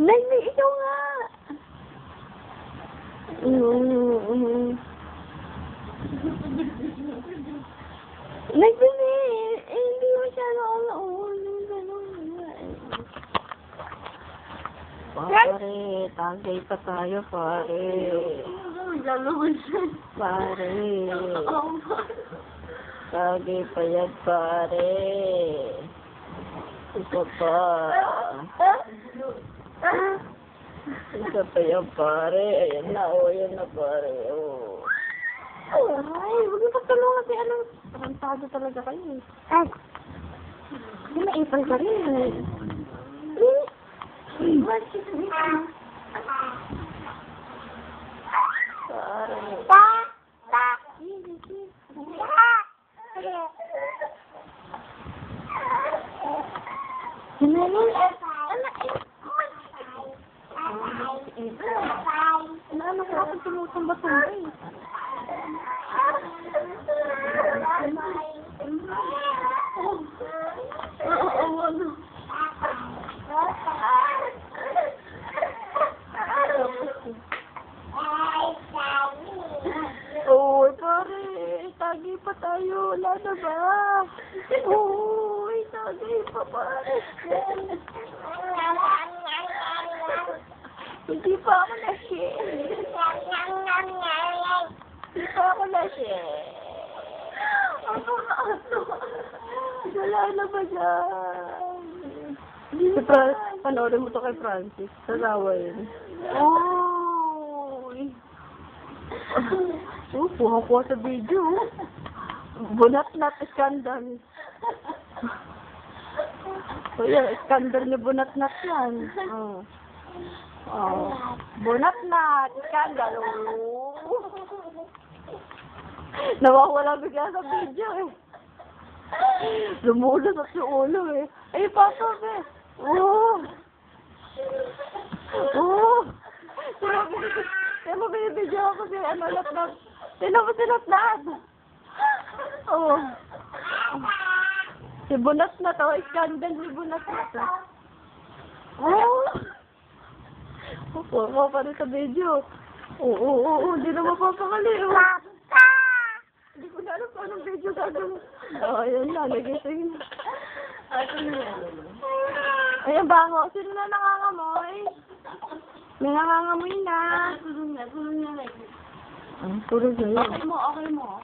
Nay, ikaw nga. Nay, hindi masyado ako nauun. Pare, tagay pa tayo, pare. Pare. Tagay pa yan, pare. Isa pa. Isa pa yan, pare. Ayan na, ayan na, pare. Ay, huwag mo pagtulungan si ano. Tarantado talaga kayo. Ay. Hindi maipal ka rin. Ano ka ako tumutamba-tumba eh. Uy, pare, tagay pa tayo. Wala na ba? Uy, tagay pa, pare. Hindi pa ako na-share. Hindi pa ako na-share. Wala na ba dyan? Panoorin mo to kay Francis. Sasawa yun. Uy! Puha-puha sa video. Bunat-nat skandal. Kuya, skandal ni bunat-nat yan. Bunat-nat skandal. Nawawala bigla sa video eh. Lumulo sa ulo eh. Ay, pasok eh. Kaya mo binibidyo ako si Latnat. Sino mo si Latnat? Si Bunat-nat, skandal ni Bunat-nat. Puha pa rin sa video. Hindi na mapapakali. Hindi ko na alam kung anong video gagawin. Ayan na, nagising na. Ayan, bango. Sino na nangangamoy? May nangangamoy na. Tulog na. Tulog na yun. Okay mo.